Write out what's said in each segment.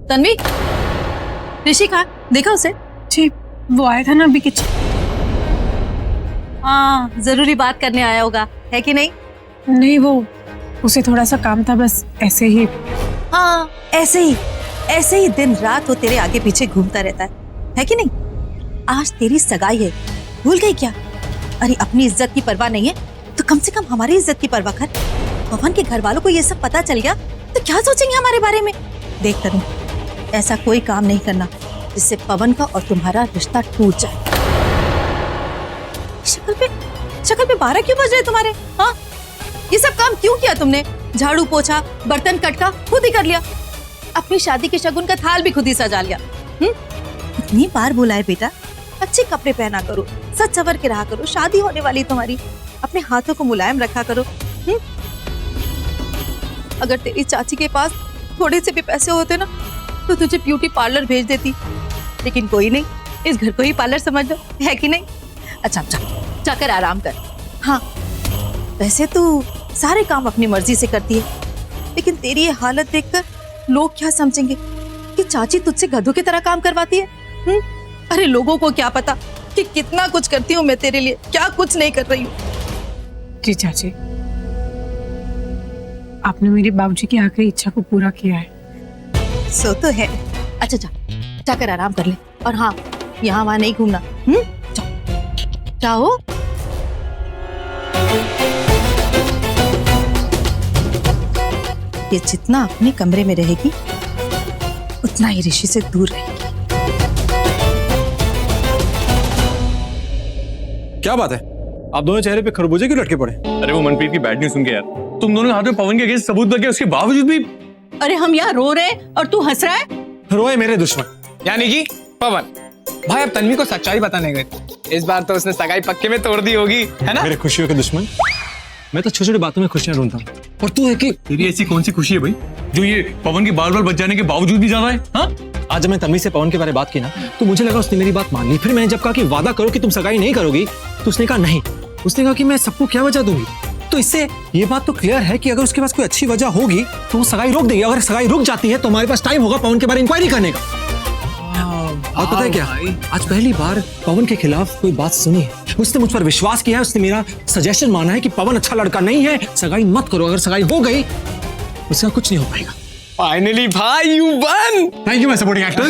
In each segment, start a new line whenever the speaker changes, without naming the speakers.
तन्वी, ऋषि कहाँ? देखा उसे?
जी वो आया था ना अभी किचन।
हाँ, जरूरी बात करने आया होगा, है कि नहीं?
नहीं वो उसे थोड़ा सा काम था, बस ऐसे ही।
हाँ, ऐसे ही दिन रात वो तेरे आगे पीछे घूमता रहता है कि नहीं? आज तेरी सगाई है, भूल गई क्या? अरे अपनी इज्जत की परवाह नहीं है तो कम से कम हमारी इज्जत की परवाह कर। पवन के घर वालों को ये सब पता चल गया तो क्या सोचेंगे हमारे बारे में? देख तनु, ऐसा कोई काम नहीं करना जिससे पवन का और तुम्हारा रिश्ता टूट जाए। शक्ल पे 12 क्यों बज रहे तुम्हारे? हाँ, ये सब काम क्यों किया तुमने? झाड़ू पोछा बर्तन कटका खुद ही कर लिया, अपनी शादी के शगुन का थाल भी खुद ही सजा लिया। इतनी बार बोला है बेटा, अच्छे कपड़े पहना करो, सच सवर के रहा करो, शादी होने वाली तुम्हारी, अपने हाथों को मुलायम रखा करो। अगर तेरी चाची के पास थोड़े से भी पैसे होते ना तो तुझे ब्यूटी पार्लर भेज देती, लेकिन कोई नहीं, इस घर को ही पार्लर समझ लो, है कि नहीं? अच्छा जाकर आराम कर। हाँ, वैसे तू सारे काम अपनी मर्जी से करती है, लेकिन तेरी ये हालत देखकर लोग क्या समझेंगे कि चाची तुझसे गधों की तरह काम करवाती है? अरे लोगों को क्या पता कि कितना कुछ करती हूँ मैं तेरे लिए, क्या कुछ नहीं कर रही हूँ।
जी चाची, आपने मेरे बाबूजी की आखिरी इच्छा को पूरा किया है।
सो तो है। अच्छा जाकर आराम कर ले, और हाँ, यहाँ वहां नहीं घूमना। जाओ। ये जितना अपने कमरे में रहेगी उतना ही ऋषि से दूर रहेगी।
क्या बात है, आप दोनों चेहरे पे खरबूजे क्यों लटके पड़े?
अरे वो मनप्रीत की बैड न्यूज सुन के यार, तुम दोनों हाथ में पवन के अगेंस्ट सबूत लगे, उसके बावजूद भी।
अरे हम यहाँ रो रहे हैं और तू हंस रहा है।
रोए मेरे दुश्मन,
यानी कि पवन भाई अब तन्वी को सच्चाई बताने गए थे। इस बार तो उसने सगाई पक्के में तोड़ दी होगी, है ना?
मेरे खुशियों के दुश्मन। मैं तो छोटी छोटी बातों में खुशियां ढूंढता हूँ, और तू है कि
तेरी ऐसी कौन सी खुशी है भाई जो ये पवन की बार बार बच जाने के बावजूद भी ज्यादा है? हाँ,
आज जब मैं तन्वी से पवन के बारे में बात की ना तो मुझे लगा उसने मेरी बात मान ली। फिर मैंने जब कहा कि वादा करो कि तुम सगाई नहीं करोगी तो उसने कहा नहीं। उसने कहा कि मैं सबको क्या वजह दूंगी। तो इससे ये बात तो क्लियर है कि अगर उसके पास कोई अच्छी वजह होगी तो वो सगाई रोक देगी। अगर सगाई रुक जाती है तो हमारे पास टाइम होगा पवन के बारे में इंक्वायरी करने का। और पता है क्या, आज पहली बार पवन के खिलाफ कोई बात सुनी है। उसने मुझ पर विश्वास किया है, उसने मेरा सजेशन माना है कि पवन अच्छा लड़का नहीं है, सगाई मत करो। अगर सगाई हो गई उसका कुछ नहीं हो पाएगा।
फाइनली भाई you one.
Thank you my supporting actor.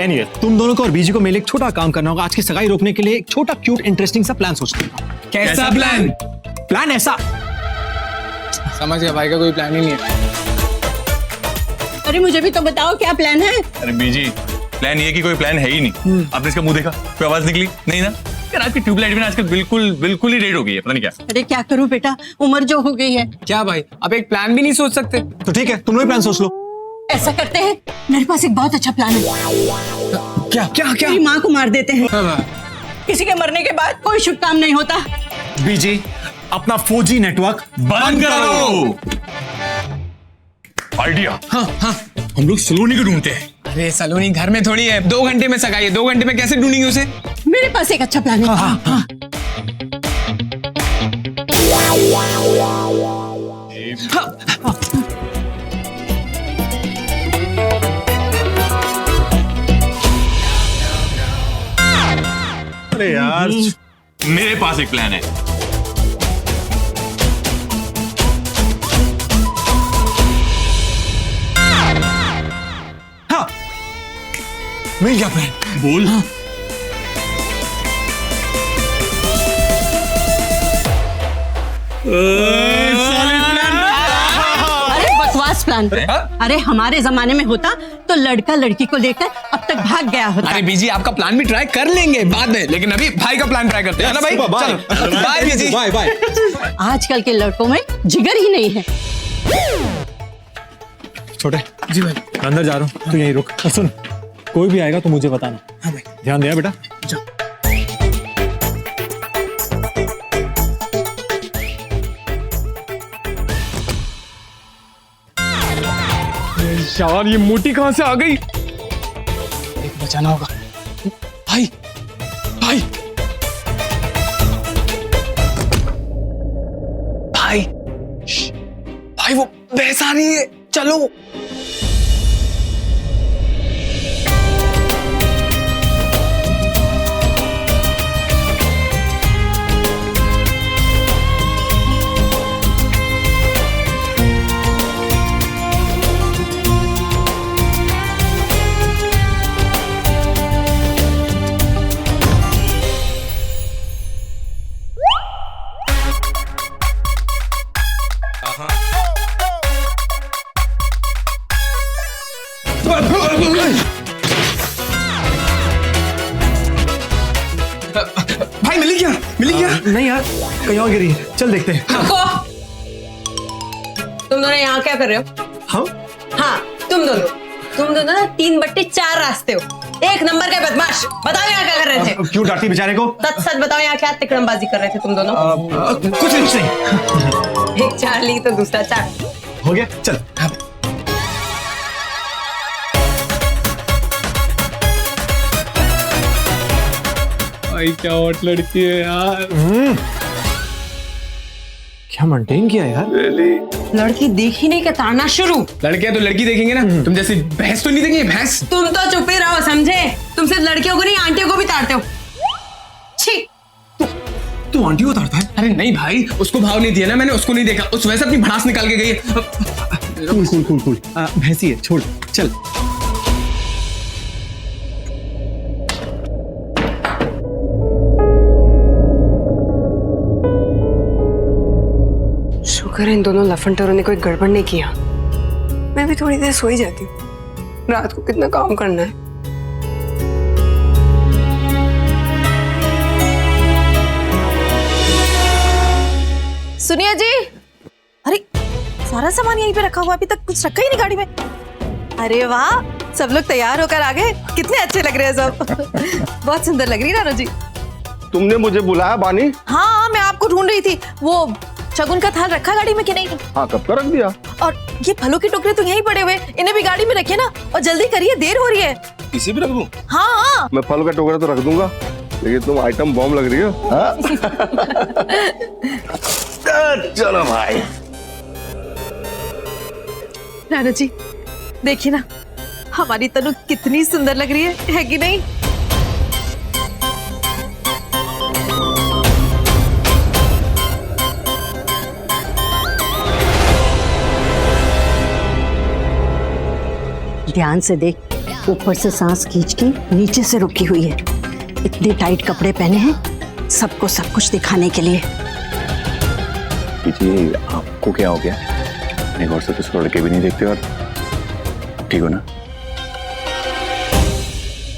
Anyway, तुम दोनों को और बीजी को मेरे एक छोटा काम करना होगा। आज की सगाई रोकने के लिए एक छोटा क्यूट इंटरेस्टिंग सा प्लान सोचते हैं।
कैसा प्लान?
प्लान ऐसा,
समझ गया भाई का कोई प्लान ही नहीं है।
अरे मुझे भी तो बताओ क्या प्लान है।
अरे बीजी, प्लान ये कि कोई प्लान है ही नहीं। आपने इसका मुंह देखा, कोई आवाज निकली नहीं ना? यार आपकी ट्यूबलाइट भी आजकल बिल्कुल ही रेड हो गई है, पता नहीं क्या।
अरे क्या करूं बेटा, उम्र जो हो गई है।
क्या भाई, अब एक प्लान भी नहीं सोच सकते?
तो ठीक है, तुम लोग प्लान सोच लो।
ऐसा करते हैं, मेरे पास एक बहुत अच्छा प्लान है।
क्या क्या क्या?
मेरी माँ को मार देते हैं। किसी के मरने के बाद कोई शुभ काम नहीं होता।
बीजी, अपना 4G नेटवर्क
बंद करो। आइडिया।
हाँ,
हम लोग सलोनी को ढूंढते हैं।
अरे सलोनी घर में थोड़ी है, 2 घंटे में सगाई है, 2 घंटे में कैसे ढूंढेंगे उसे?
मेरे पास एक अच्छा प्लान है।
अरे यार,
मेरे पास एक प्लान है।
हाँ, मिल गया प्लान।
बोल।
अरे बकवास प्लान। अरे हमारे जमाने में होता तो लड़का लड़की को लेकर अब तक भाग गया होता।
अरे बीजी आपका प्लान भी ट्राई कर लेंगे बाद में, लेकिन अभी भाई का प्लान ट्राई करते हैं ना भाई।
बाय
बाय बीजी,
बाय बाय।
आजकल के लड़कों में जिगर ही नहीं है।
छोटे जी भाई, अंदर जा रहा हूँ, तू यहीं रुक। और सुन, कोई भी आएगा तो मुझे बताना। हाँ भाई, ध्यान दिया बेटा। जा।
यार ये मोटी कहां से आ गई? एक बचाना होगा। भाई भाई भाई भाई वो भैंस आ रही है, चलो।
नहीं यार, कहीं और गिरी है। चल देखते हैं।
तुम दोनों यहाँ क्या कर रहे हो?
हम
हाँ, तुम दोनों ना 3/4 रास्ते हो। एक नंबर के बदमाश। बताओ यहाँ क्या कर रहे थे?
क्यों डांटती बेचारे को?
सच बताओ यहाँ क्या तिकड़मबाजी कर रहे थे तुम दोनों?
कुछ नहीं।
एक 4 ली तो दूसरा 4।
हो गया, चल।
भाई क्या हॉट लड़की है यार।
क्या मेंटेन किया यार।
लड़की देख ही नहीं के ताड़ना शुरू।
लड़कियां तो लड़की देखेंगे ना, तुम जैसी भैंस तो नहीं देखेंगे भैंस।
तुम तो चुप ही रहो, समझे? तुम सिर्फ लड़कियों को नहीं आंटियों को भी ताड़ते हो। छी।
तू आंटी को ताड़ता है?
अरे नहीं भाई, उसको भाव नहीं दिया ना मैंने, उसको नहीं देखा, उस वैसे अपनी भड़ास निकाल के गई है।
कूल। भैंसी है, छोड़, चल।
शुक्र है इन दोनों लफंटरों ने कोई गड़बड़ नहीं किया। मैं भी थोड़ी देर सो ही जाती हूँ, रात को कितना काम करना है।
सुनिए जी, अरे सारा सामान यहीं पे रखा हुआ, अभी तक कुछ रखा ही नहीं गाड़ी में। अरे वाह, सब लोग तैयार होकर आ गए, कितने अच्छे लग रहे हैं सब। बहुत सुंदर लग रही है रानू जी।
तुमने मुझे बुलाया बानी?
हाँ, मैं आपको ढूंढ रही थी। वो शगुन का थाल रखा गाड़ी में कि नहीं?
हाँ, कब का रख दिया।
और ये फलों की टोकरे तो यहीं पड़े हुए, इन्हें भी गाड़ी में रखिए ना, और जल्दी करिए, देर हो रही है।
इसे भी रख दूं?
हाँ।
मैं फल का टोकरा तो रख दूंगा, लेकिन तुम आइटम बॉम्ब लग रही हो। हाँ? चलो भाई।
रानू जी, देखिए ना, हमारी तनु कितनी सुंदर लग रही है कि नहीं?
ध्यान से देख, ऊपर से सांस खींच के नीचे से रुकी हुई है। इतने टाइट कपड़े पहने हैं सबको सब कुछ दिखाने के लिए।
जी, आपको क्या हो गया? अपने घर से तो छोड़ के भी नहीं देखते और ठीक हो ना?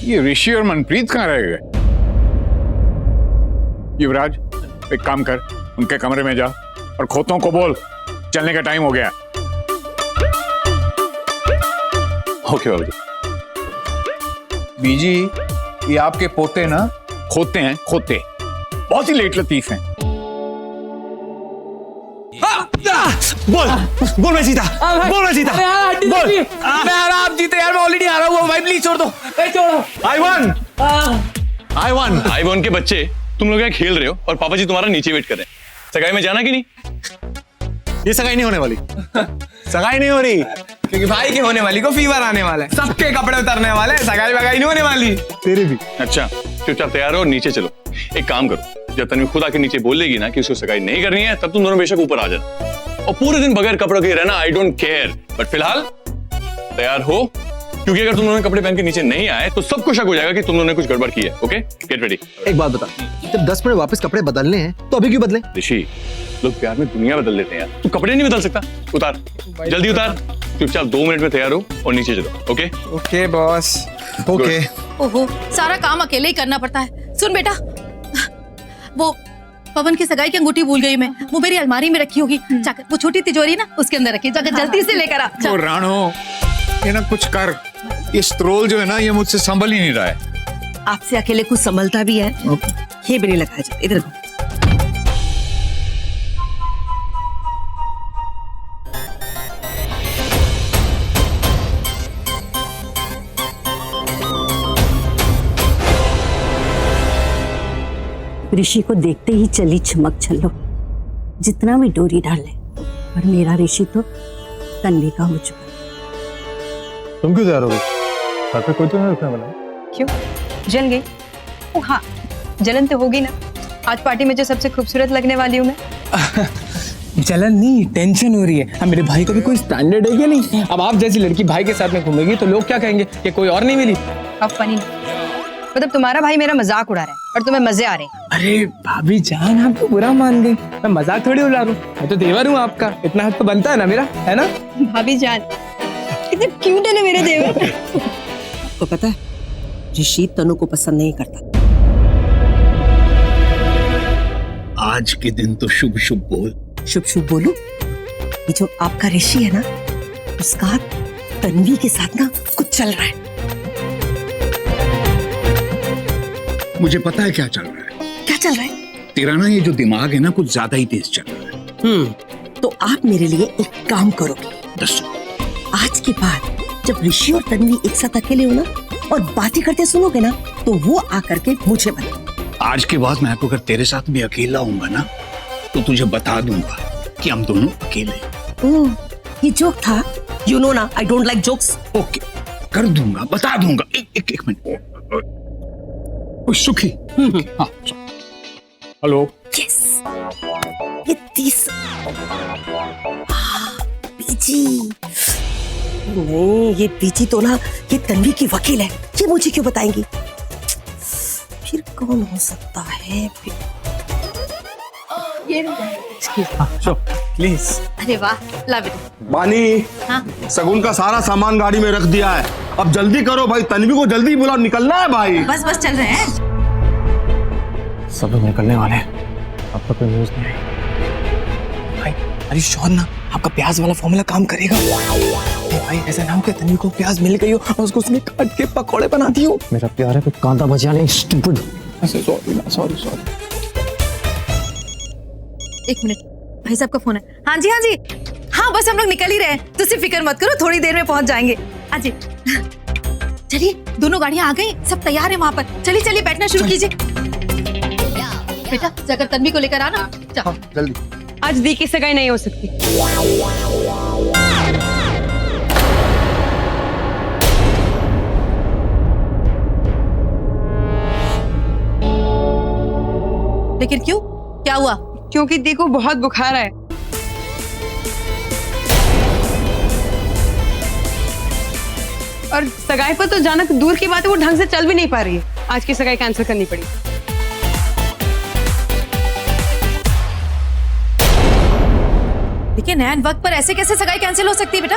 ये ऋषि और मनप्रीत कहाँ रह गए? युवराज, एक काम कर, उनके कमरे में जा और खोतों को बोल चलने का टाइम हो गया।
ओके बाबूजी।
बीजी, ये आपके पोते ना खोते हैं, खोते बहुत ही लेट लतीफ हैं।
बोल मैं जीता, बोल मैं जीता, बोल।
मैं हारा, आप जीते यार, मैं ऑलरेडी हारा हुआ भाई, प्लीज छोड़ दो, छोड़ो।
I won।
आई वन के बच्चे, तुम लोग यहाँ खेल रहे हो और पापा जी तुम्हारा नीचे वेट कर रहे हैं। सगाई में जाना कि नहीं?
ये सगाई नहीं होने वाली। सगाई नहीं हो रही,
क्योंकि भाई के होने वाली को फीवर आने वाला है, सबके कपड़े उतरने वाले हैं, सगाई वगाई नहीं होने वाली।
तेरे भी।
अच्छा, चुपचाप तैयार हो और नीचे चलो। एक काम करो, जब तन्वी खुद आके नीचे बोल लेगी ना कि उसको सगाई नहीं करनी है, तब तुम दोनों बेशक ऊपर आ जाना और पूरे दिन बगैर कपड़ों के रहना। आई डोंट केयर, बट फिलहाल तैयार हो, क्योंकि अगर तुम दोनों कपड़े पहन के नीचे नहीं आए तो सबको शक हो जाएगा कि तुम दोनों ने कुछ गड़बड़ की है। Okay, get ready.
एक बात बता, जब 10 मिनट वापस कपड़े बदलने हैं तो अभी क्यों बदले?
ऋषि, लोग प्यार में दुनिया बदल देते हैं यार, तू कपड़े नहीं बदल सकता। उतार, जल्दी उतार, चुपचाप 2 मिनट में तैयार हो और नीचे चलो। Okay
okay boss.
ओके।
ओहो, सारा काम अकेले ही करना पड़ता है। सुन बेटा, वो पवन की सगाई की अंगूठी भूल गई मैं, वो मेरी अलमारी में रखी होगी, जाकर वो छोटी तिजोरी ना उसके अंदर रखी, जाकर जल्दी से लेकर आ।
तो राणो, ये ना कुछ कर, ये स्ट्रोल जो है ना, ये मुझसे संभल ही नहीं रहा है।
आपसे अकेले कुछ संभलता भी है? ये भी नहीं लगाया जाता, इधर को। ऋषि को देखते ही चली छमक छल्लो, जितना भी डोरी डाल ले, पर मेरा ऋषि तो तन्वी का हो चुका।
तुम क्यों तैयार हो गई? घर पे कोई तो नहीं रुकने वाला।
क्यों, जल गई? ओ हाँ, जलन तो होगी ना, आज पार्टी में जो सबसे खूबसूरत लगने वाली हूँ मैं।
जलन नहीं, टेंशन हो रही है। मेरे भाई का भी कोई स्टैंडर्ड है क्या नहीं? अब आप जैसी लड़की भाई के साथ में घूमेगी तो लोग क्या कहेंगे कि कोई और नहीं मिली?
अब फनी, मतलब तुम्हारा भाई मेरा मजाक उड़ा रहा है और तुम्हें मजे आ रहे हैं।
अरे भाभी जान, आप तो बुरा मान गई, मैं मजाक थोड़ी उड़ा रहा हूँ, मैं तो देवर हूँ आपका, इतना हक तो बनता है ना मेरा, है ना?
भाभी जान, कितने क्यूट है ना मेरे देवर।
आपको पता है, ऋषि तनु को पसंद नहीं करता।
आज के दिन तो शुभ शुभ बोल।
शुभ शुभ बोलू? ये जो आपका ऋषि है ना, उसका तन्वी के साथ ना कुछ चल रहा है।
मुझे पता है क्या चल रहा है।
क्या चल रहा है?
तेरा ना ये जो दिमाग है ना कुछ ज्यादा ही तेज चल रहा है।
तो आप मेरे लिए एक काम करोगे?
दस।
आज के बाद जब ऋषि और तन्वी एक साथ अकेले हो ना और बातें करते सुनोगे ना, तो वो आकर के मुझे बता।
आज के बाद मैं अगर तेरे साथ भी अकेला हूँगा ना, तो तुझे बता दूंगा कि हम दोनों अकेले हैं।
ओह, ये जोक था। यू नो ना, I don't like jokes.
Okay, कर दूंगा, बता दूंगा। एक मिनट। सुखी। हाँ, हेलो।
यस, ये 30 बीजी नहीं, ये बीजी तो ना ये तन्वी की वकील है। ये मुझे क्यों बताएंगी? फिर कौन हो सकता है?
प्लीज।
अरे वाह, लव इट।
बानी,
हाँ?
सगुन का सारा सामान गाड़ी में रख दिया है। अब जल्दी करो भाई, तन्वी को जल्दी बुलाओ, निकलना है भाई।
बस बस चल रहे हैं।
सब लोग निकलने वाले हैं। अब तक कोई न्यूज़ नहीं आई। भाई, अरे श्योर ना आपका प्याज वाला फॉर्मूला काम करेगा? नहीं भाई, ऐसा ना हो कि तन्वी को प्याज मिल गई हो और उसको उसने काट के पकौड़े बना दी हो। मेरा प्यार है, कुछ कांदा बचा नहीं। स्टूपिड। ऐसे सॉरी ना, सॉरी।
एक मिनट, भाई साहब का फोन है। हाँ जी हाँ जी, हाँ बस हम लोग निकल ही रहे हैं, तो सिर्फ फिक्र मत करो, थोड़ी देर में पहुंच जाएंगे। हाँ जी, चलिए दोनों गाड़ियां आ गई, सब तैयार है वहां पर। चलिए चलिए, बैठना शुरू कीजिए। बेटा जाकर तन्वी को लेकर आना।
हाँ, जल्दी।
आज दी की सगाई नहीं हो सकती।
लेकिन क्यों, क्या हुआ?
क्योंकि दी को बहुत बुखार है। और सगाई पर तो जाना दूर की बात है, वो ढंग से चल भी नहीं पा रही है। आज की सगाई कैंसिल करनी पड़ी।
लेकिन ऐन वक्त पर ऐसे कैसे सगाई कैंसिल हो सकती है बेटा?